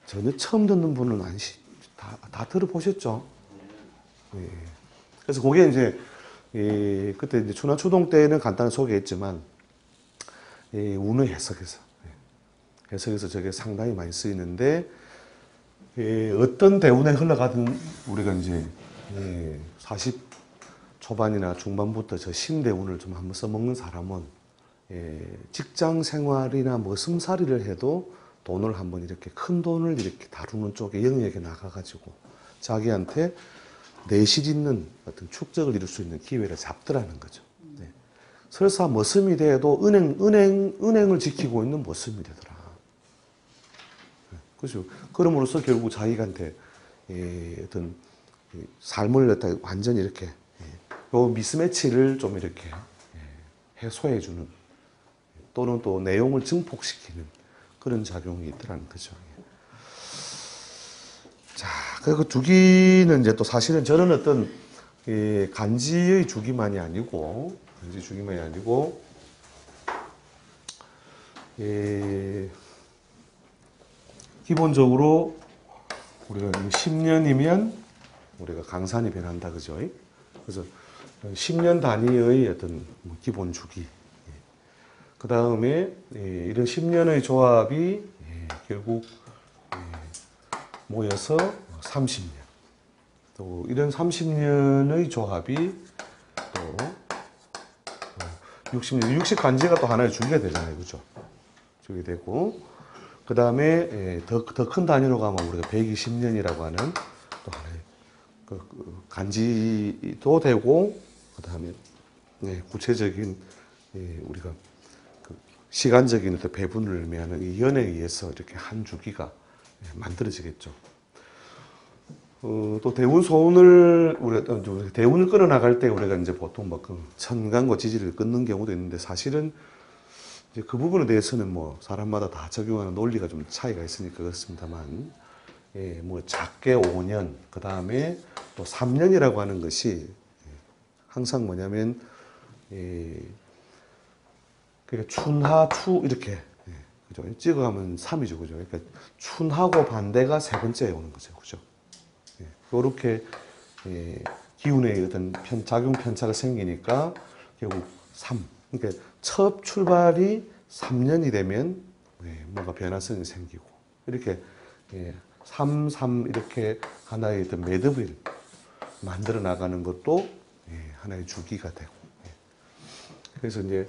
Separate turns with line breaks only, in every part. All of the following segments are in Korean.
전혀 처음 듣는 분은 다 들어보셨죠? 예. 그래서 그게 이제, 그때 이제 추나추동 때는 간단히 소개했지만, 운의 해석에서 저게 상당히 많이 쓰이는데, 어떤 대운에 흘러가든 우리가 이제, 40 초반이나 중반부터 저 신대운을 좀 한번 써먹는 사람은, 직장 생활이나 뭐 승사리를 해도 돈을 한번 이렇게 큰 돈을 이렇게 다루는 쪽에 영역에 나가가지고 자기한테 내실 있는 어떤 축적을 이룰 수 있는 기회를 잡더라는 거죠. 네. 설사 머슴이 돼도 은행을 지키고 있는 머슴이 되더라. 네. 그죠. 그럼으로써 결국 자기한테 어떤 삶을 갖다 완전히 이렇게 요 미스매치를 좀 이렇게 해소해주는 또는 또 내용을 증폭시키는 그런 작용이 있더라는 거죠. 자, 그 주기는 이제 또 사실은 저는 어떤 간지의 주기만이 아니고, 기본적으로 우리가 10년이면 우리가 강산이 변한다, 그죠? 그래서 10년 단위의 어떤 기본 주기. 그 다음에 이런 10년의 조합이 결국 모여서 30년. 또 이런 30년의 조합이 또 60년. 60간지가 또 하나의 주기가 되잖아요. 그죠? 주기 되고. 그 다음에 더 큰 단위로 가면 우리가 120년이라고 하는 또 하나의 간지도 되고, 그 다음에 구체적인 우리가 시간적인 배분을 의미하는 이 연에 의해서 이렇게 한 주기가 만들어지겠죠. 또 대운 소운을 우리가 대운을 끌어 나갈 때 우리가 이제 보통 막 천간과 지지를 끊는 경우도 있는데 사실은 이제 그 부분에 대해서는 뭐 사람마다 다 적용하는 논리가 좀 차이가 있으니까 그렇습니다만, 뭐 작게 5년, 그 다음에 또 3년이라고 하는 것이 항상 뭐냐면 그러니까 춘하, 추 이렇게 그죠? 찍어가면 3이죠, 그죠? 그러니까 춘하고 반대가 세 번째에 오는 거죠, 그죠? 이렇게 기운의 어떤 작용 편차가 생기니까 결국 3. 그러니까 첫 출발이 3년이 되면 뭔가 변화성이 생기고 이렇게 3, 3 이렇게 하나의 어떤 매듭을 만들어 나가는 것도 하나의 주기가 되고. 그래서 이제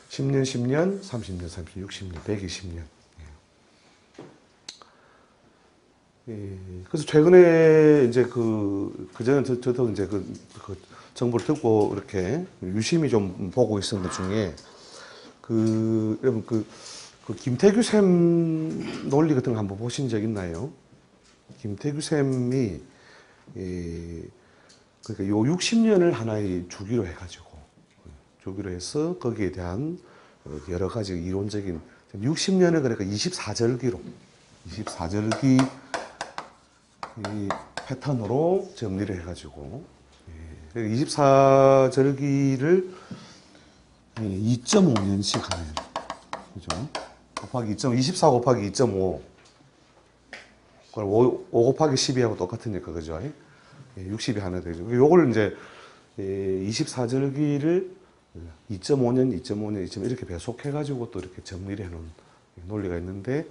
10년, 10년, 30년, 30년, 60년, 120년. 그래서 최근에 이제 그전에 저도 이제 그 정보를 듣고 이렇게 유심히 좀 보고 있었는 것 중에 여러분 그 김태규 쌤 논리 같은 거 한번 보신 적 있나요? 김태규 쌤이 그러니까 요 60년을 하나의 주기로 해가지고 주기로 해서 거기에 대한 여러 가지 이론적인 60년을 그러니까 24절기로 24절기 이 패턴으로 정리를 해가지고 24절기를 2.5년씩 하면 그죠? 곱하기 24 곱하기 2.5 그걸 5 곱하기 12하고 똑같으니까 그죠? 60이 하나 되죠. 요걸 이제 24절기를 2.5년, 2.5년, 2.5 이렇게 배속해가지고 또 이렇게 정리를 해놓은 논리가 있는데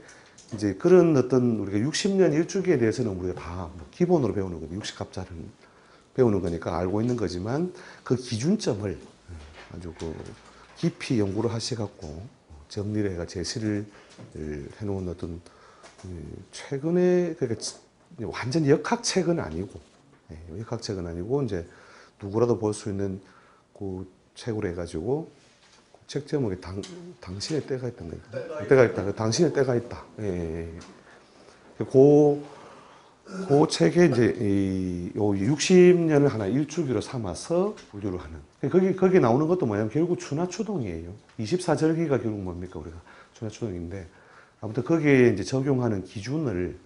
이제 그런 어떤 우리가 60년 일주기에 대해서는 우리가 다 기본으로 배우는 거죠. 60갑자를 배우는 거니까 알고 있는 거지만 그 기준점을 아주 깊이 연구를 하셔갖고 정리를 해가 제시를 해놓은 어떤 최근에 그러니까 완전 역학책은 아니고 역학책은 아니고 이제 누구라도 볼 수 있는 그 책으로 해가지고 책 제목이 당신의 때가 있던 거예요. 때가 있다. 당신의 때가 있다. 그 책에 이제 요 60년을 하나 일주기로 삼아서 분류를 하는. 거기 나오는 것도 뭐냐면 결국 추나추동이에요. 24절기가 결국 뭡니까 우리가 추나추동인데 아무튼 거기에 이제 적용하는 기준을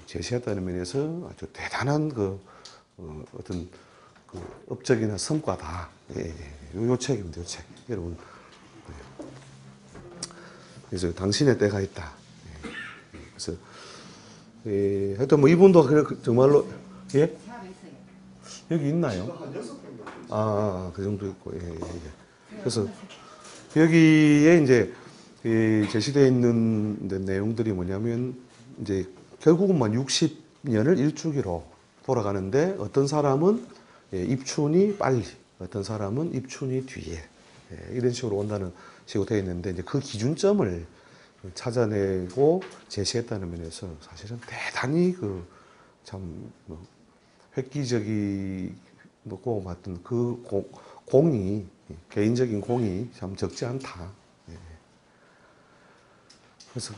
제시했다는 면에서 아주 대단한 어떤 업적이나 성과다. 요 책입니다. 요 책. 여러분. 그래서 당신의 때가 있다. 그래서 예, 하여튼 뭐 이분도 그냥 정말로, 예? 여기 있나요? 그 정도 있고, 예, 예. 예. 그래서 여기에 이제 제시되어 있는 내용들이 뭐냐면, 이제 결국은 만 60년을 일주기로 돌아가는데, 어떤 사람은 입춘이 빨리, 어떤 사람은 입춘이 뒤에, 이런 식으로 온다는 식으로 되어 있는데, 이제 그 기준점을 찾아내고 제시했다는 면에서 사실은 대단히 뭐 획기적이고 어떤 그 공이, 개인적인 공이 참 적지 않다. 그래서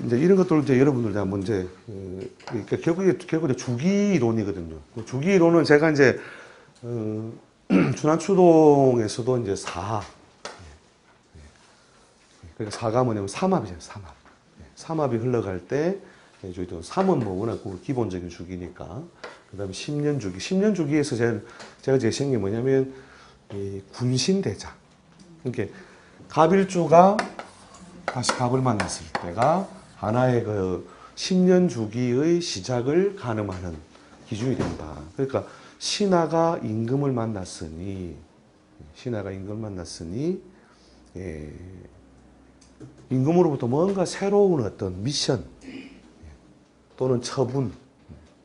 이제 이런 것들을 이제 여러분들 한번 이제, 그러니까 결국에 주기 이론이거든요. 주기 이론은 제가 이제, 준하추동에서도 이제 그러니까 사가 뭐냐면 삼합이잖아요, 삼합. 삼합이 흘러갈 때, 저희도 삼은 뭐 워낙 기본적인 주기니까. 그 다음에 10년 주기. 10년 주기에서 제가 제시한 게 뭐냐면, 군신대자. 그러니까 갑일주가 다시 갑을 만났을 때가 하나의 10년 주기의 시작을 가늠하는 기준이 된다. 그러니까 신하가 임금을 만났으니, 임금으로부터 뭔가 새로운 어떤 미션 또는 처분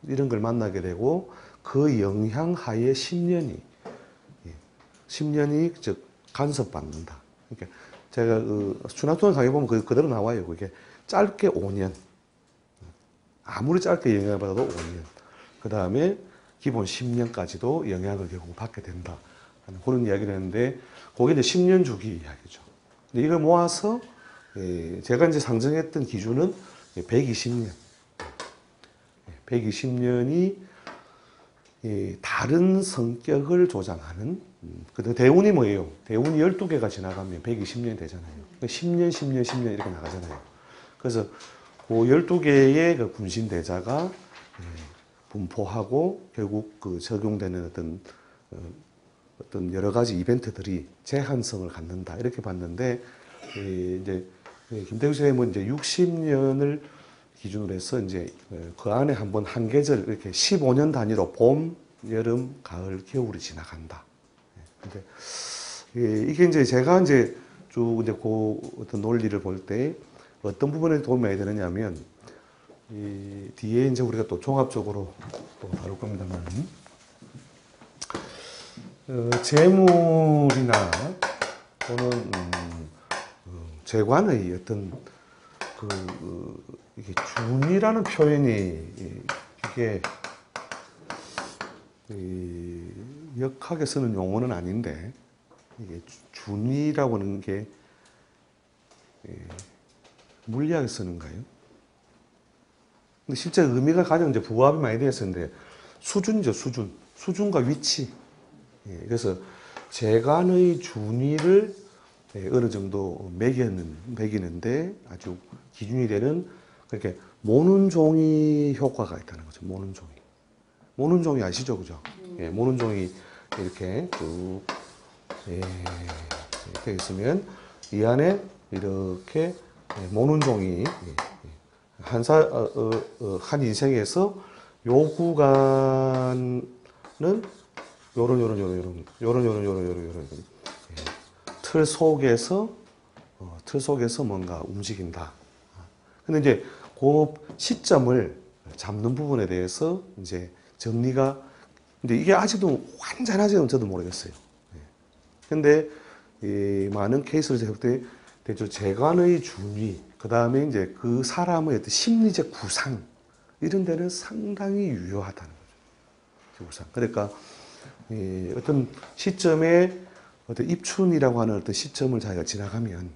이런 걸 만나게 되고 그 영향 하에 10년이 즉 간섭받는다. 그러니까 제가 준하투원 강의 보면 그대로 나와요. 그게 짧게 5년, 아무리 짧게 영향을 받아도 5년, 그 다음에 기본 10년까지도 영향을 결국 받게 된다 하는 그런 이야기를 했는데, 그게 이제 10년 주기 이야기죠. 근데 이걸 모아서 제가 이제 상정했던 기준은 120년. 120년이 다른 성격을 조장하는, 그 대운이 뭐예요? 대운이 12개가 지나가면 120년이 되잖아요. 10년, 10년, 10년 이렇게 나가잖아요. 그래서 그 12개의 그 군신대자가 분포하고 결국 그 적용되는 어떤 여러 가지 이벤트들이 제한성을 갖는다. 이렇게 봤는데, 이제 김태규 선생님은 이제 60년을 기준으로 해서 이제 그 안에 한번 한 계절 이렇게 15년 단위로 봄, 여름, 가을, 겨울이 지나간다. 근데 이게 이제 제가 이제 쭉 이제 그 어떤 논리를 볼 때 어떤 부분에 도움이 많이 되느냐면, 이 뒤에 이제 우리가 또 종합적으로 또 다룰 겁니다만, 재물이나 또는 재관의 어떤 이게 준이라는 표현이 이게 역하게 쓰는 용어는 아닌데, 이게 준이라고 하는 게 물리하게 쓰는가요? 근데 실제 의미가 가장 이제 부합이 많이 되어 있었는데, 수준이죠, 수준. 수준과 위치. 그래서 재간의 준위를 어느 정도 매기는데 아주 기준이 되는, 그렇게 모는 종이 효과가 있다는 거죠. 모는 종이. 모는 종이 아시죠? 그죠? 모는 종이 이렇게 쭉, 이렇게 있으면 이 안에 이렇게 모는 종이 한 인생에서 요 구간은 요런 틀 속에서 뭔가 움직인다. 근데 이제 그 시점을 잡는 부분에 대해서 이제 정리가, 근데 이게 아직도 완전하지는 저도 모르겠어요. 근데 이 많은 케이스를 제가 볼 때 대충 재관의 준위, 그 다음에 이제 그 사람의 어떤 심리적 구상, 이런 데는 상당히 유효하다는 거죠. 구상. 그러니까 어떤 시점에 어떤 입춘이라고 하는 어떤 시점을 자기가 지나가면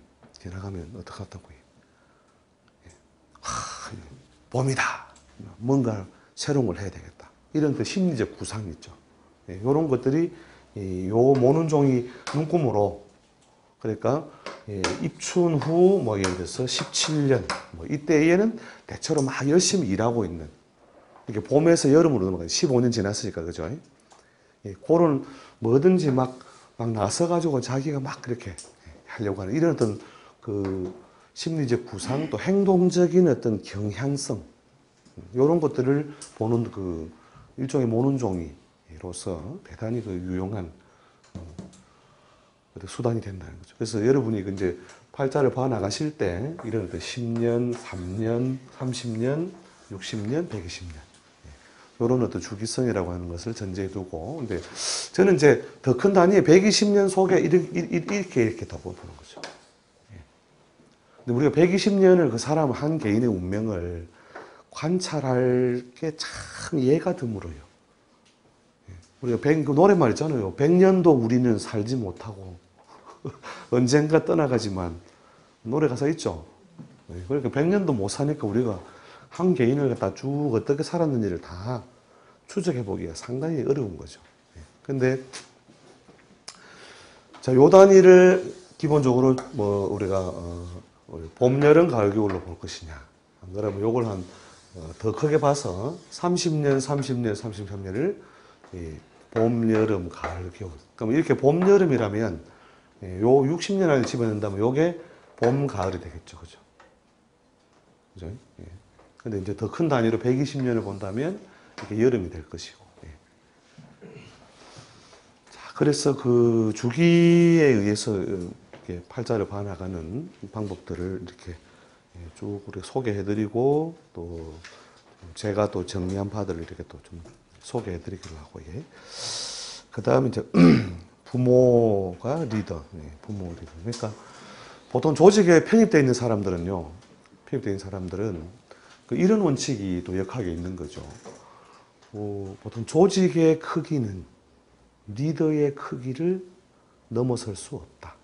어떡하다고요? 봄이다. 뭔가 새로운 걸 해야 되겠다. 이런 그 심리적 구상이 있죠. 이런 것들이 요 모는 종이 눈금으로, 그러니까 입춘 후 뭐 예를 들어서 17년 뭐 이때에는 대체로 막 열심히 일하고 있는, 이게 봄에서 여름으로 넘어가요. 15년 지났으니까, 그죠? 그런 뭐든지 막 나서가지고 자기가 막 그렇게 하려고 하는 이런 어떤 그 심리적 구상, 또 행동적인 어떤 경향성, 이런 것들을 보는 그 일종의 모눈종이로서 대단히 그 유용한 수단이 된다는 거죠. 그래서 여러분이 이제 팔자를 봐 나가실 때 이런 10년, 3년, 30년, 60년, 120년 이런 어떤 주기성이라고 하는 것을 전제해 두고, 근데 저는 이제 더 큰 단위의 120년 속에 이렇게 더 보는 거죠. 근데 우리가 120년을 그 사람 한 개인의 운명을 관찰할 게 참 이해가 드물어요. 우리가 그 노랫말 있잖아요. 100년도 우리는 살지 못하고 언젠가 떠나가지만, 노래 가사 있죠. 그러니까 100년도 못 사니까 우리가 한 개인을 갖다 쭉 어떻게 살았는지를 다 추적해 보기가 상당히 어려운 거죠. 근데 자, 요 단위를 기본적으로 뭐 우리가 봄, 여름, 가을, 겨울로 볼 것이냐. 그러면 요걸 더 크게 봐서 30년, 30년, 33년을 봄, 여름, 가을, 겨울. 그럼 이렇게 봄, 여름이라면 요 60년 안에 집어넣는다면 요게 봄, 가을이 되겠죠. 그죠? 그죠? 예. 근데 이제 더 큰 단위로 120년을 본다면 이게 여름이 될 것이고. 예. 자, 그래서 그 주기에 의해서 이렇게 팔자를 봐나가는 방법들을 이렇게 쭉 우리가 소개해드리고, 또 제가 또 정리한 바들을 이렇게 또 좀 소개해드리기로 하고, 예. 그 다음에 이제 부모가 리더, 부모 리더. 그러니까 보통 조직에 편입되어 있는 사람들은요, 그 이런 원칙이 또 역학에 있는 거죠. 보통 조직의 크기는 리더의 크기를 넘어설 수 없다.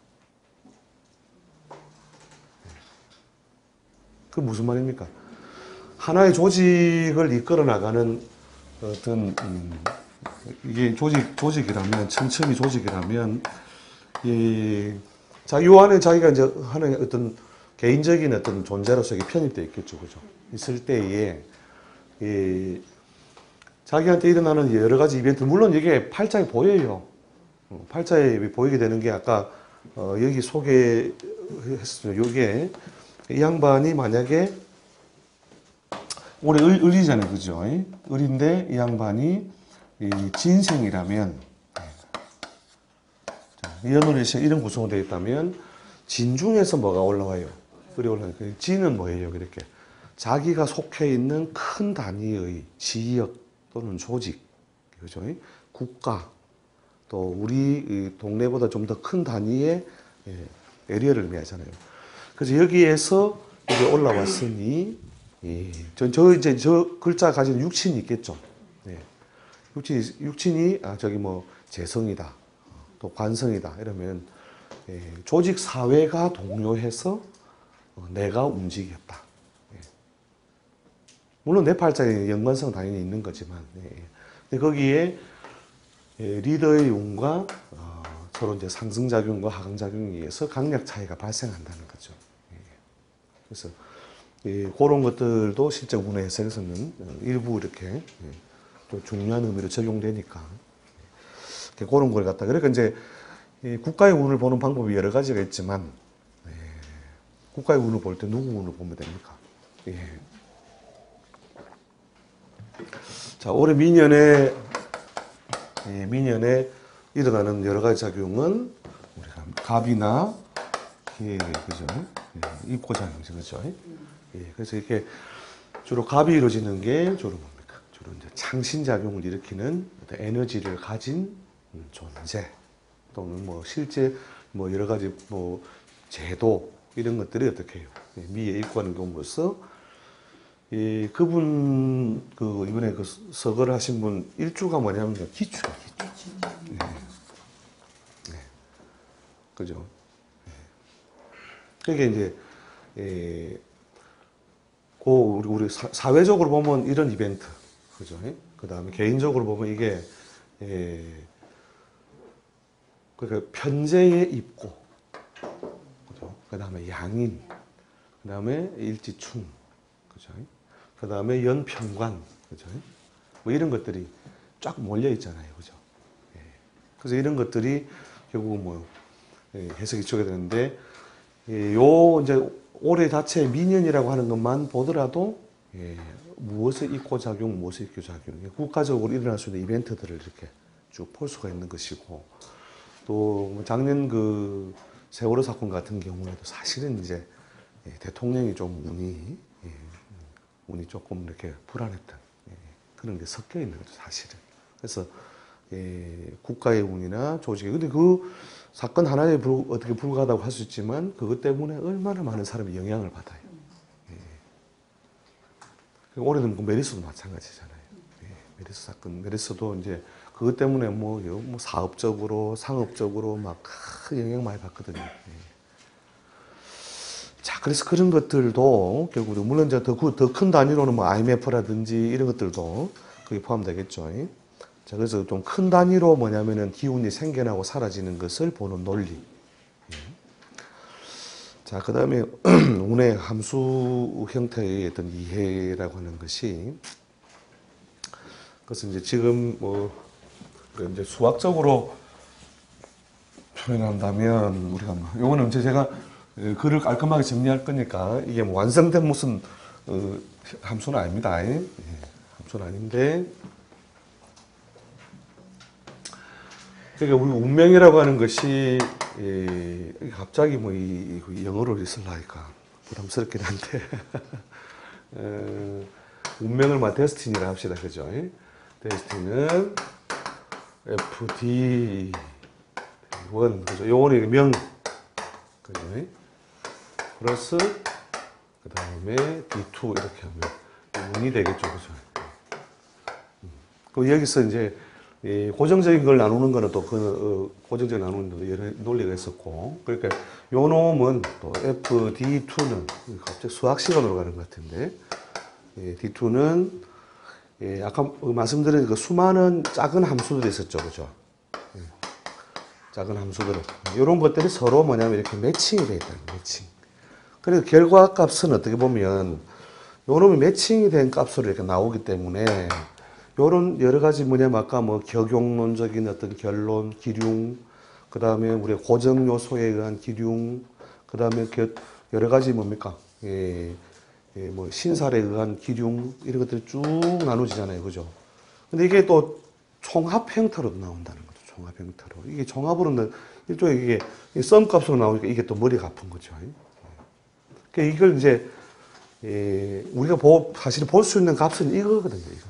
그 무슨 말입니까? 하나의 조직을 이끌어 나가는 어떤 이게 조직이라면, 천천히 조직이라면, 요 안에 자기가 이제 하는 어떤 개인적인 어떤 존재로서 편입되어 있겠죠, 그죠? 있을 때에 자기한테 일어나는 여러 가지 이벤트, 물론 이게 팔자에 보여요. 팔자에 보이게 되는 게 아까 여기 소개했었죠. 요게 이 양반이 만약에 올해 을이잖아요, 그죠? 을인데 이 양반이 진생이라면, 연월에 이런 구성으로 되어 있다면 진중에서 뭐가 올라와요? 을이 올라와요. 진은 뭐예요? 이렇게 자기가 속해 있는 큰 단위의 지역 또는 조직, 그죠? 국가, 또 우리 동네보다 좀 더 큰 단위의 에리어를 의미하잖아요. 그래서 여기에서 이게 올라왔으니, 저 글자 가지는 육친이 있겠죠. 육친이 저기 뭐 재성이다, 또 관성이다 이러면 조직 사회가 동요해서 내가 움직였다. 물론 내 팔자에 연관성 당연히 있는 거지만, 근데 거기에 리더의 운과 서로 이제 상승작용과 하강작용에 의해서 강약 차이가 발생한다는 거죠. 그래서 그런 것들도 실제 운의 해석에서는 일부 이렇게 또 중요한 의미로 적용되니까 그런 걸 갖다, 그러니까 이제 국가의 운을 보는 방법이 여러 가지가 있지만, 국가의 운을 볼 때 누구 운을 보면 됩니까? 자, 올해 민년에 일어나는 여러 가지 작용은 우리가 갑이나 그죠? 입고작용이죠, 그죠? 그래서 이렇게 주로 갑이 이루어지는 게 주로 뭡니까? 주로 이제 창신작용을 일으키는 에너지를 가진 존재, 또는 뭐 실제 뭐 여러 가지 뭐 제도, 이런 것들이 어떻게 해요? 미에 입고하는 경우로서 그분 이번에 서거를 하신 분 일주가 뭐냐면 기추가 기추. 그죠? 그게 이제 우리 사회적으로 보면 이런 이벤트, 그죠? 그 다음에 개인적으로 보면 이게 그러니까 편제에 입고, 그죠? 그 다음에 양인, 그 다음에 일지충, 그죠? 그 다음에 연평관, 그죠? 뭐 이런 것들이 쫙 몰려 있잖아요, 그죠? 그래서 이런 것들이 결국 뭐 해석이 주게 되는데, 요 이제 올해 자체 민년이라고 하는 것만 보더라도 무엇의 이꼬작용, 무엇의 이교작용, 국가적으로 일어날 수 있는 이벤트들을 이렇게 쭉 볼 수가 있는 것이고, 또 작년 그 세월호 사건 같은 경우에도 사실은 이제 대통령이 좀 운이 조금 이렇게 불안했던 그런 게 섞여 있는 거죠, 사실은. 그래서 국가의 운이나 조직의, 근데 그 사건 하나에 어떻게 불과하다고 할 수 있지만 그것 때문에 얼마나 많은 사람이 영향을 받아요. 올해는 그 메리스도 마찬가지잖아요. 메리스 사건, 메리스도 이제 그것 때문에 뭐 사업적으로, 상업적으로 막 큰 영향 많이 받거든요. 자, 그래서 그런 것들도 결국 물론 이제 더 큰 단위로는 뭐 IMF라든지 이런 것들도 거기 포함되겠죠. 자, 그래서 좀 큰 단위로 뭐냐면은 기운이 생겨나고 사라지는 것을 보는 논리. 자, 그 다음에 운의 함수 형태의 어떤 이해라고 하는 것이, 그것은 이제 지금 뭐 이제 수학적으로 표현한다면 우리가 요거는 이제 제가 글을 깔끔하게 정리할 거니까 이게 뭐 완성된 무슨 함수는 아닙니다. 함수는 아닌데, 그러니까 우리 운명이라고 하는 것이 갑자기 뭐 이 영어로 쓰려니까 부담스럽긴 한데 운명을 말 데스티니라 합시다, 그죠? 데스티니는 FD1, 그죠? 요거는 명, 그죠? 플러스 그 다음에 D2 이렇게 하면 운이 되겠죠, 그죠? 그 여기서 이제 고정적인 걸 나누는 거는 또 고정적인 나누는 데 여러 논리가 있었고, 그러니까 요 놈은 또 FD2는 갑자기 수학 시간으로 가는 것 같은데, D2는 아까 말씀드린 그 수많은 작은 함수들이 있었죠, 그죠? 작은 함수들은 이런 것들이 서로 뭐냐면 이렇게 매칭이 되어 있다는 매칭. 그래서 결과값은 어떻게 보면 요 놈이 매칭이 된 값으로 이렇게 나오기 때문에 요런 여러 가지 뭐냐면 아까 뭐 격용론적인 어떤 결론, 기륭, 그 다음에 우리 고정 요소에 의한 기륭, 그 다음에 여러 가지 뭡니까? 뭐 신살에 의한 기륭, 이런 것들이 쭉 나눠지잖아요, 그죠? 근데 이게 또 총합 형태로도 나온다는 거죠, 총합 형태로. 이게 종합으로는 일종의 이게 썸값으로 나오니까 이게 또 머리가 아픈 거죠. 그러니까 이걸 이제 우리가 사실 볼 수 있는 값은 이거거든요, 이거.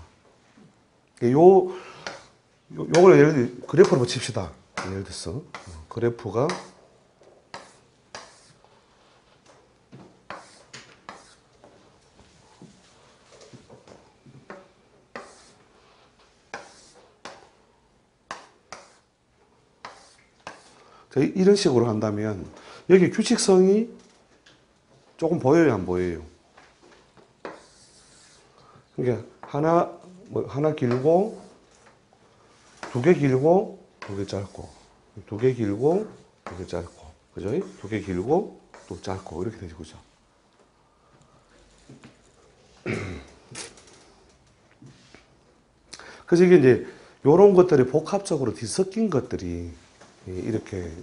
요걸 예를 들어 그래프로 칩시다. 예를 들어서 그래프가 이런 식으로 한다면 여기 규칙성이 조금 보여요, 안 보여요? 그러니까 하나 길고, 두 개 길고, 두 개 짧고, 두 개 길고, 두 개 짧고, 그죠? 두 개 길고, 또 짧고, 이렇게 되죠, 그죠? 그래서 이게 이제, 요런 것들이 복합적으로 뒤섞인 것들이, 이렇게,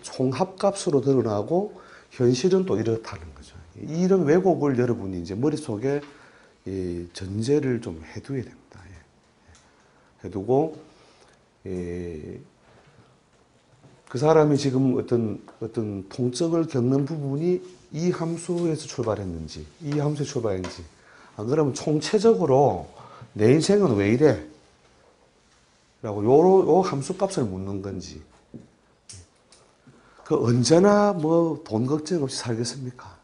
총합값으로 드러나고, 현실은 또 이렇다는 거죠. 이런 왜곡을 여러분이 이제 머릿속에 전제를 좀 해두어야 됩니다. 해두고, 그 사람이 지금 어떤 통증을 겪는 부분이 이 함수에서 출발했는지, 이 함수에서 출발했는지, 안 그러면 총체적으로 내 인생은 왜 이래? 라고 요 함수 값을 묻는 건지, 그 언제나 뭐 돈 걱정 없이 살겠습니까?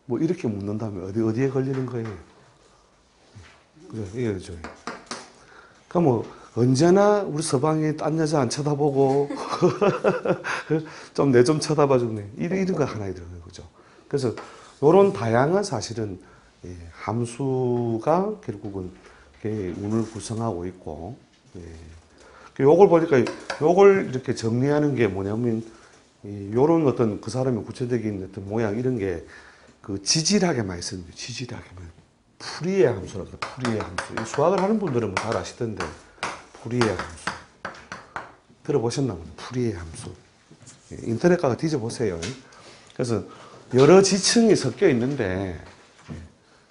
뭐 이렇게 묻는다면 어디에 걸리는 거예요? 그죠? 이거죠. 그러니까 뭐 언제나 우리 서방이 딴 여자 안 쳐다보고 좀 내 좀 쳐다봐 주네. 이런 거 하나 들어가는 거죠. 그래서 이런 다양한 사실은 함수가 결국은 운을 구성하고 있고, 요걸 보니까 요걸 이렇게 정리하는 게 뭐냐면 요런 어떤 그 사람의 구체적인 어떤 모양 이런 게 그 지질하게 많이 쓰는 거예요. 지질하게. 풀이의 함수라고 해요. 풀이의 함수. 수학을 하는 분들은 뭐 잘 아시던데, 풀이의 함수. 들어보셨나 보네. 풀이의 함수. 인터넷 가서 뒤져보세요. 그래서 여러 지층이 섞여 있는데,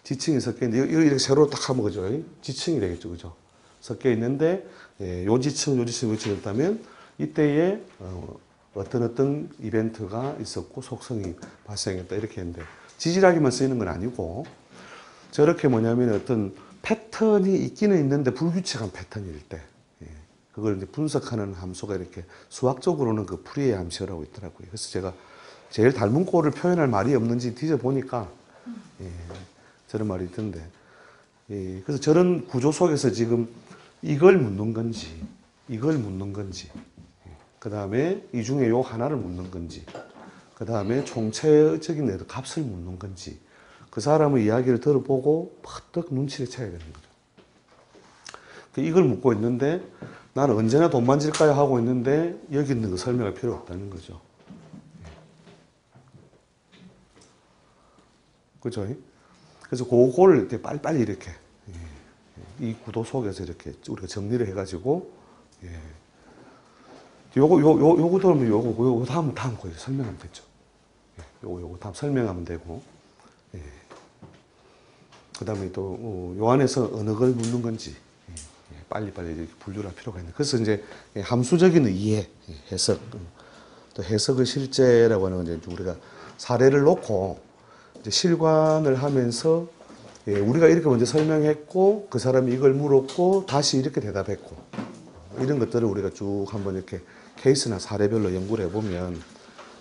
지층이 섞여 있는데 이렇게 세로로 딱 하면 그죠? 지층이 되겠죠, 그죠? 섞여 있는데 요 지층, 요 지층, 요 지층이 있다면 이때에 어떤 이벤트가 있었고 속성이 발생했다 이렇게 했는데 지질학에만 쓰이는 건 아니고 저렇게 뭐냐면 어떤 패턴이 있기는 있는데 불규칙한 패턴일 때 그걸 이제 분석하는 함수가 이렇게 수학적으로는 그 프리의 함수라고 있더라고요. 그래서 제가 제일 닮은 꼴을 표현할 말이 없는지 뒤져보니까 저런 말이 있던데 그래서 저런 구조 속에서 지금 이걸 묻는 건지 이걸 묻는 건지 그 다음에 이 중에 요 하나를 묻는 건지 그 다음에 총체적인 값을 묻는 건지 그 사람의 이야기를 들어보고 퍼뜩 눈치를 채야 되는 거죠. 이걸 묻고 있는데 나는 언제나 돈 만질까요 하고 있는데 여기 있는 거 설명할 필요 없다는 거죠. 그죠? 그래서 그거를 이렇게 빨리빨리 이렇게 이 구도 속에서 이렇게 우리가 정리를 해가지고 요거 들으면 요거 다음 거 설명하면 되죠. 요거 다음 설명하면 되고 그 다음에 또 요 안에서 어느 걸 묻는 건지 빨리빨리 이렇게 분류를 할 필요가 있는. 그래서 이제 함수적인 이해, 해석, 또 해석의 실제라고 하는 건 이제 우리가 사례를 놓고 이제 실관을 하면서 우리가 이렇게 먼저 설명했고 그 사람이 이걸 물었고 다시 이렇게 대답했고 이런 것들을 우리가 쭉 한번 이렇게 케이스나 사례별로 연구를 해보면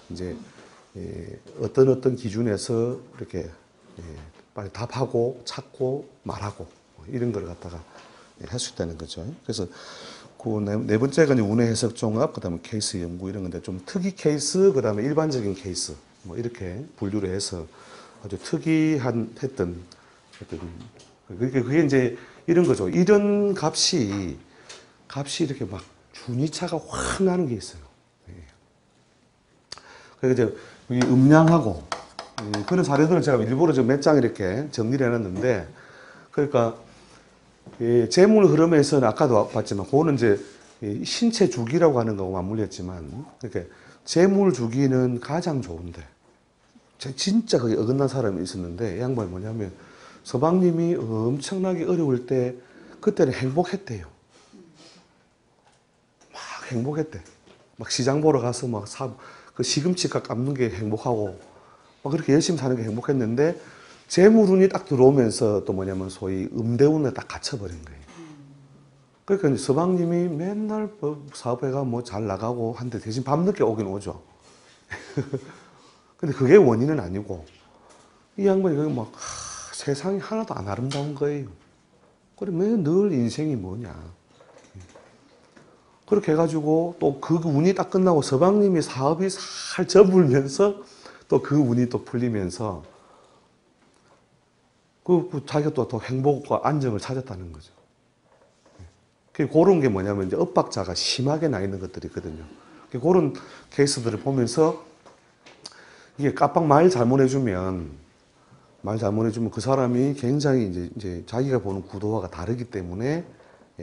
이제 어떤 기준에서 이렇게 빨리 답하고 찾고 말하고 이런 걸 갖다가 할 수 있다는 거죠. 그래서 그 네 번째가 이제 운해 해석 종합, 그다음에 케이스 연구 이런 건데 좀 특이 케이스, 그다음에 일반적인 케이스 뭐 이렇게 분류를 해서 아주 특이한 했던 그게 이제 이런 거죠. 이런 값이 이렇게 막 준위차가 확 나는 게 있어요. 그래서 이제 이 음량하고 그런 사례들은 제가 일부러 좀 몇 장 이렇게 정리를 해놨는데 그러니까 재물 흐름에서는 아까도 봤지만 그거는 이제 신체 주기라고 하는 거하고 맞물렸지만 이렇게 재물 주기는 가장 좋은데 진짜 그게 어긋난 사람이 있었는데 이 양반이 뭐냐면 서방님이 엄청나게 어려울 때 그때는 행복했대요. 막 행복했대. 막 시장 보러 가서 막 그 시금치값 깎는 게 행복하고 막 그렇게 열심히 사는 게 행복했는데 재물운이 딱 들어오면서 또 뭐냐면 소위 음대운에 딱 갇혀버린 거예요. 그러니까 이제 서방님이 맨날 사업회가 뭐 잘 나가고 한데 대신 밤늦게 오긴 오죠. 근데 그게 원인은 아니고 이 양반이 막 세상이 하나도 안 아름다운 거예요. 그러면 늘 인생이 뭐냐. 그렇게 해가지고 또 그 운이 딱 끝나고 서방님이 사업이 살 저물면서 또 그 운이 또 풀리면서 자기가 또 더 행복과 안정을 찾았다는 거죠. 그런 게 뭐냐면 이제 엇박자가 심하게 나 있는 것들이 있거든요. 그런 케이스들을 보면서 이게 깜빡 말 잘못해주면 그 사람이 굉장히 이제 자기가 보는 구도와가 다르기 때문에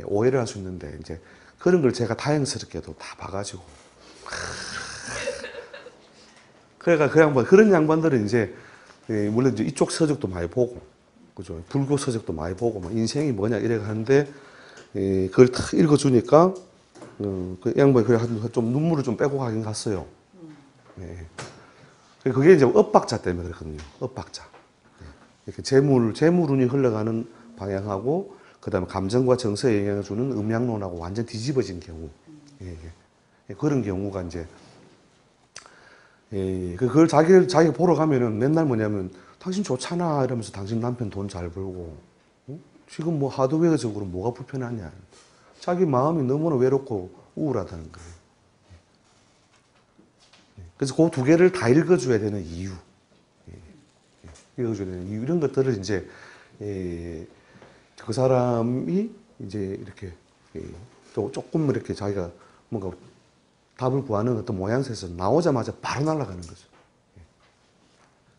오해를 할 수 있는데 이제 그런 걸 제가 다행스럽게도 다 봐가지고 그러니까 그런 양반들은 이제 물론 이제 이쪽 서적도 많이 보고 그죠 불교 서적도 많이 보고 뭐 인생이 뭐냐 이래 하는데 그걸 탁 읽어주니까 그 양반이 그래 좀 눈물을 좀 빼고 가긴 갔어요. 그게 이제 엇박자 때문에 그렇거든요. 엇박자. 이렇게 재물운이 흘러가는 방향하고 그다음에 감정과 정서에 영향을 주는 음양론하고 완전 뒤집어진 경우. 그런 경우가 이제 그걸 자기가 보러 가면은 맨날 뭐냐면 당신 좋잖아 이러면서 당신 남편 돈 잘 벌고 지금 뭐 하드웨어적으로 뭐가 불편하냐. 자기 마음이 너무나 외롭고 우울하다는 거예요. 그래서 그 두 개를 다 읽어줘야 되는 이유. 읽어줘야 되는 이유. 이런 것들을 이제 그 사람이 이제 이렇게 또 조금 이렇게 자기가 뭔가 답을 구하는 어떤 모양새에서 나오자마자 바로 날아가는 거죠.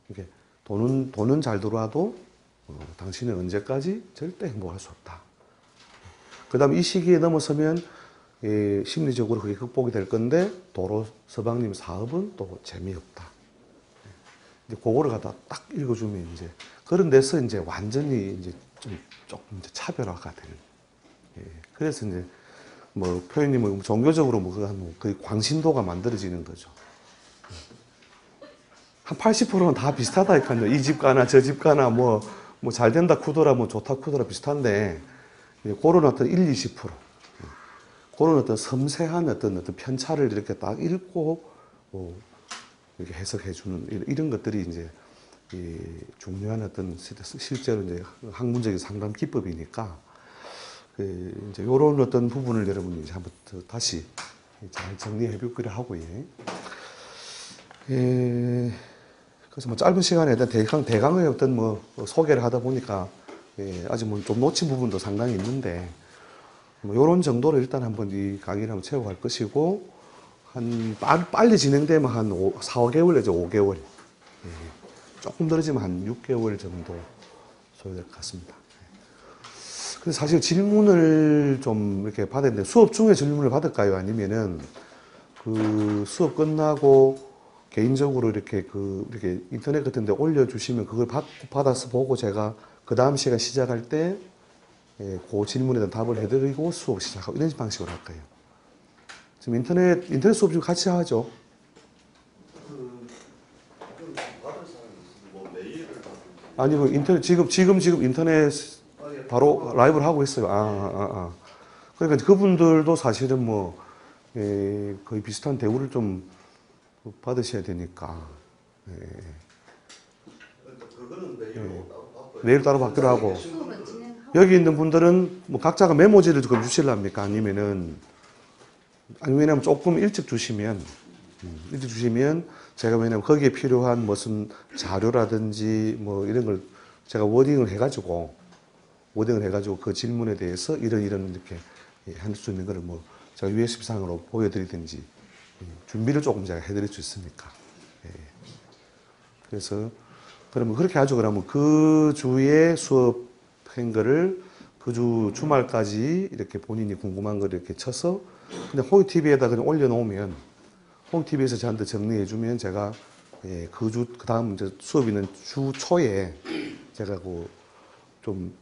이게 돈은 잘 들어와도 당신은 언제까지 절대 행복할 수 없다. 그 다음에 이 시기에 넘어서면 심리적으로 그게 극복이 될 건데 도로 서방님 사업은 또 재미없다. 이제 그거를 갖다 딱 읽어주면 이제 그런 데서 이제 완전히 이제 좀 조금 이제 차별화가 되는. 예. 그래서 이제 뭐 표현이 뭐 종교적으로 뭐 거의 광신도가 만들어지는 거죠. 한 80%는 다 비슷하다니까요. 이 집 가나 저 집 가나 뭐 잘 된다 쿠더라 뭐 좋다 쿠더라 비슷한데 그런 어떤 1, 20% 그런 어떤 섬세한 어떤 편차를 이렇게 딱 읽고 이렇게 해석해 주는 이런 것들이 이제 이 중요한 어떤 실제로 이제 학문적인 상담 기법이니까 이제 이런 어떤 부분을 여러분이 이제 한번 다시 잘 정리해 볼 거라 하고요. 그래서 뭐 짧은 시간에 일단 대강의 어떤 뭐 소개를 하다 보니까 아직 뭐 좀 놓친 부분도 상당히 있는데 뭐 이런 정도로 일단 한번 이 강의를 한번 채워갈 것이고 한 빨리 진행되면 한 4, 5개월 내지 5개월 조금 떨어지면 한 6개월 정도 소요될 것 같습니다. 근데 사실 질문을 좀 이렇게 받았는데 수업 중에 질문을 받을까요? 아니면은 그 수업 끝나고 개인적으로 이렇게 이렇게 인터넷 같은 데 올려주시면 그걸 받아서 보고 제가 그 다음 시간 시작할 때 그 질문에 대한 답을 해드리고 수업 시작하고 이런 방식으로 할까요? 지금 인터넷 수업 지금 같이 하죠? 아니, 그 인터넷, 지금 인터넷 바로 라이브를 하고 있어요. 그러니까 그분들도 사실은 뭐, 거의 비슷한 대우를 좀 받으셔야 되니까.
그거는
매일 따로 받기로 하고. 여기 있는 분들은 뭐 각자가 메모지를 지금 주실랍니까? 아니면 왜냐면 조금 일찍 주시면, 제가 왜냐면 거기에 필요한 무슨 자료라든지 뭐 이런 걸 제가 워딩을 해가지고 그 질문에 대해서 이런 이렇게 할 수 있는 거를 뭐 제가 USB상으로 보여드리든지 준비를 조금 제가 해드릴 수 있으니까. 그래서 그러면 그렇게 하죠. 그러면 그 주에 수업한 거를 그 주 주말까지 이렇게 본인이 궁금한 걸 이렇게 쳐서 근데 호이TV에다 그냥 올려놓으면 호이TV에서 저한테 정리해주면 제가 그 다음 이제 수업 있는 주 초에 제가 좀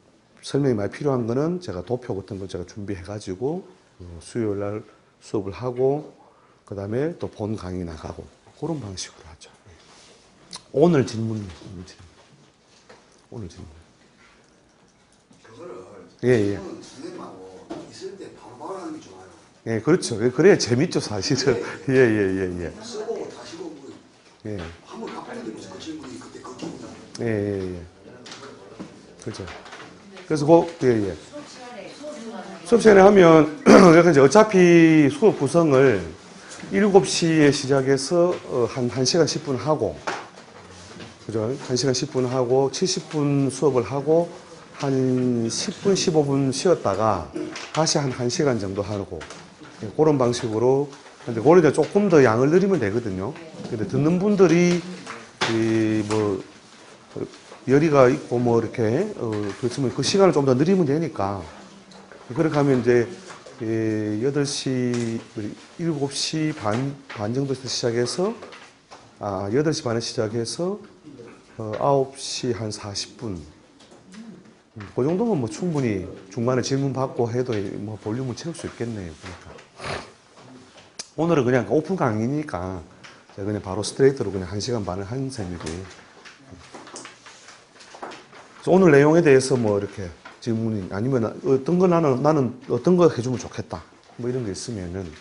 설명이 많이 필요한 거는 제가 도표 같은 걸 제가 준비해가지고 수요일 날 수업을 하고 그 다음에 또 본 강의 나가고 그런 방식으로 하죠. 오늘 질문.
그거를
예.
선생님하고 있을 때 바로바로 하는 게 좋아요.
예, 그렇죠. 그래야 재밌죠, 사실은. 예.
써보고 다시 보고 한번 갚았는데 무슨 그 질문이 그때 그 기분이다.
예. 그렇죠. 그래서 수업 시간에 하면 이제 어차피 수업 구성을 7시에 시작해서 한 1시간 10분 하고 그죠? 1시간 10분 하고 70분 수업을 하고 한 10분 15분 쉬었다가 다시 한 1시간 정도 하고 그런 방식으로 근데 그걸 이제 조금 더 양을 늘리면 되거든요. 근데 듣는 분들이 뭐 열의가 있고 뭐 이렇게 그렇지만 그 시간을 좀 더 늘리면 되니까 그렇게 하면 이제 8시 7시 반 정도에서 시작해서 8시 반에 시작해서 9시 한 40분 그 정도면 뭐 충분히 중간에 질문 받고 해도 뭐 볼륨을 채울 수 있겠네요. 그러니까 오늘은 그냥 오픈 강의니까 제가 그냥 바로 스트레이트로 그냥 1시간 반을 한 셈이고요. 오늘 내용에 대해서 뭐 이렇게 질문이 아니면 어떤 거 나는 어떤 거 해주면 좋겠다 뭐 이런 게 있으면은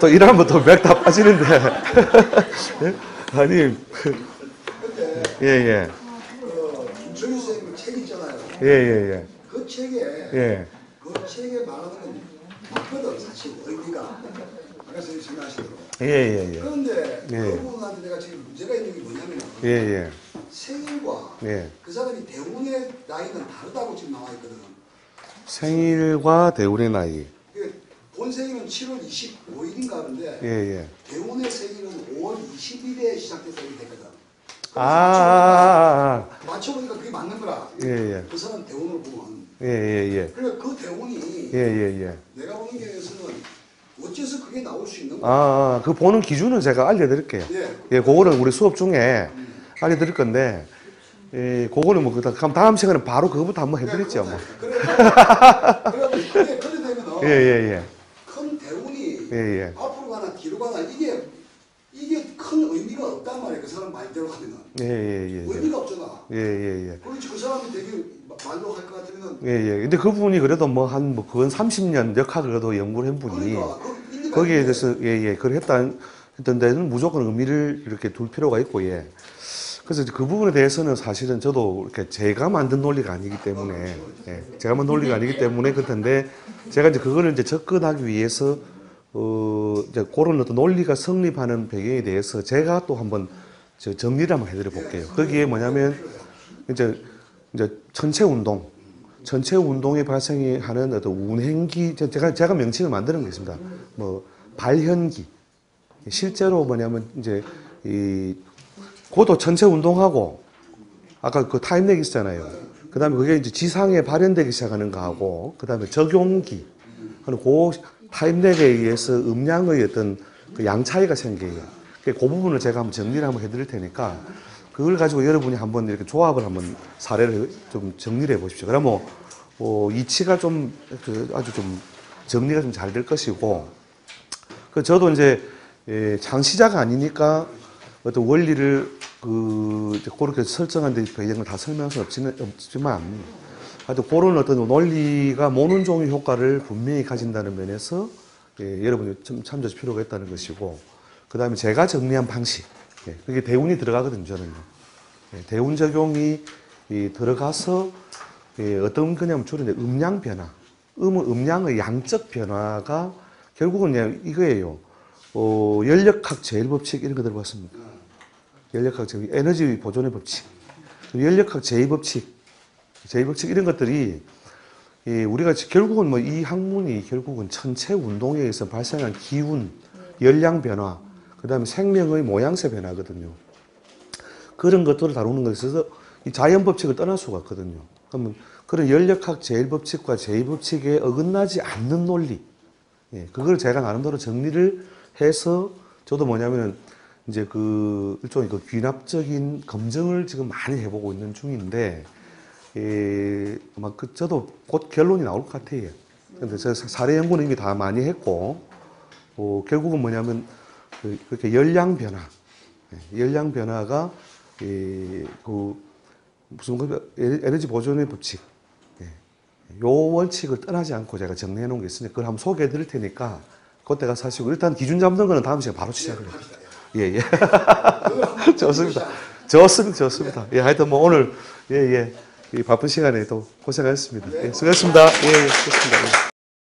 또 이러면 또 맥 다 빠지는데 아니
김철규 선생님 책 있잖아요. 그 책에 말하는 건 맞거든 사실 의미가 아까 선생님 생각하시도록. 그런데 그분한테 내가 지금 문제가 있는 게 뭐냐면 생일과 그 사람이 대운의 나이는 다르다고 지금 나와 있거든.
생일과 대운의 나이.
본 생일은 7월 25일인가 하는데 대운의 생일은 5월 20일에 시작돼서 이렇게 됐거든. 맞춰보니까 그게 맞는 거라. 그 사람 대운으로 보면. 그러니까 그 대운이 내가 보는 게에서는 어째서 그게 나올 수 있는 거예요?
그 보는 기준은 제가 알려드릴게요.
예.
예, 그거는 우리 수업 중에 알려드릴 건데, 예, 그거는 뭐, 그럼 다음 시간에 바로 그거부터 한번 해드리죠, 뭐.
그러면 그게 되면은
예, 예,
큰 대운이
예, 예.
앞으로 가나 뒤로 가나 이게 큰 의미가 없단 말이에요. 그 사람 말대로 하면은
예, 예, 예.
의미가 없잖아.
예, 예, 예.
그렇지 그 사람이 되게 만족할 것 같으면은
예, 예. 근데 그분이 그래도 그건 30년 역학을 그래도 연구를 한 분이,
그러니까 그 일리가
거기에
있네.
대해서, 예, 예, 그걸 했던 데는 무조건 의미를 이렇게 둘 필요가 있고, 예. 그래서 이제 그 부분에 대해서는 사실은 저도 이렇게 제가 만든 논리가 아니기 때문에, 예, 제가 만든 논리가 아니기 때문에 그렇던데, 제가 이제 그거를 이제 접근하기 위해서, 이제 그런 어떤 논리가 성립하는 배경에 대해서 제가 또 한번 정리를 한번 해드려 볼게요. 거기에 뭐냐면, 이제 전체 운동이 발생하는 어떤 운행기, 제가 명칭을 만드는 게 있습니다. 뭐, 발현기. 실제로 뭐냐면, 이제, 그것도 전체 운동하고, 아까 그 타임렉 있잖아요. 그 다음에 그게 이제 지상에 발현되기 시작하는 거하고, 그 다음에 적용기. 그 타임렉에 의해서 음량의 어떤 그 양 차이가 생겨요. 그 부분을 제가 한번 정리를 한번 해드릴 테니까, 그걸 가지고 여러분이 한번 이렇게 조합을 한번 사례를 좀 정리를 해 보십시오. 그러면 이치가 좀 아주 좀 정리가 좀 잘 될 것이고, 그 저도 이제 창시자가 아니니까 어떤 원리를 그렇게 설정한 데 배경을 다 설명할 수는 없지만, 하여튼 그런 어떤 논리가 모논종의 효과를 분명히 가진다는 면에서 여러분이 좀 참조할 필요가 있다는 것이고, 그 다음에 제가 정리한 방식, 그게 대운이 들어가거든요, 저는요. 대운 적용이 들어가서 어떤 거냐면 주로 이제 음량 변화, 음량의 양적 변화가 결국은 그냥 이거예요. 연력학 제일법칙 이런 거 들어봤습니까? 연력학 제일, 에너지 보존의 법칙, 연력학 제일법칙 이런 것들이 우리가 결국은 뭐 이 학문이 결국은 전체 운동에 의해서 발생한 기운, 열량 변화, 그 다음에 생명의 모양새 변화거든요. 그런 것들을 다루는 것에 있어서 이 자연법칙을 떠날 수가 없거든요. 그러면 그런 연력학 제일법칙과 제2법칙에 어긋나지 않는 논리, 그걸 제가 나름대로 정리를 해서 저도 뭐냐면은 이제 일종의 귀납적인 검증을 지금 많이 해보고 있는 중인데, 아마 저도 곧 결론이 나올 것 같아요. 근데 저 사례 연구는 이미 다 많이 했고, 결국은 뭐냐면 그렇게 열량 변화가 무슨 에너지 보존의 법칙, 요 원칙을 떠나지 않고 제가 정리해 놓은 게 있으니까 그걸 한번 소개해 드릴 테니까 그때가 사시고, 일단 기준 잡는 거는 다음 시간에 바로 시작을 해요. 예, 예. 좋습니다. 예, 하여튼 뭐 오늘, 이 바쁜 시간에 또 고생하셨습니다. 예, 수고하셨습니다. 예, 좋습니다. 예.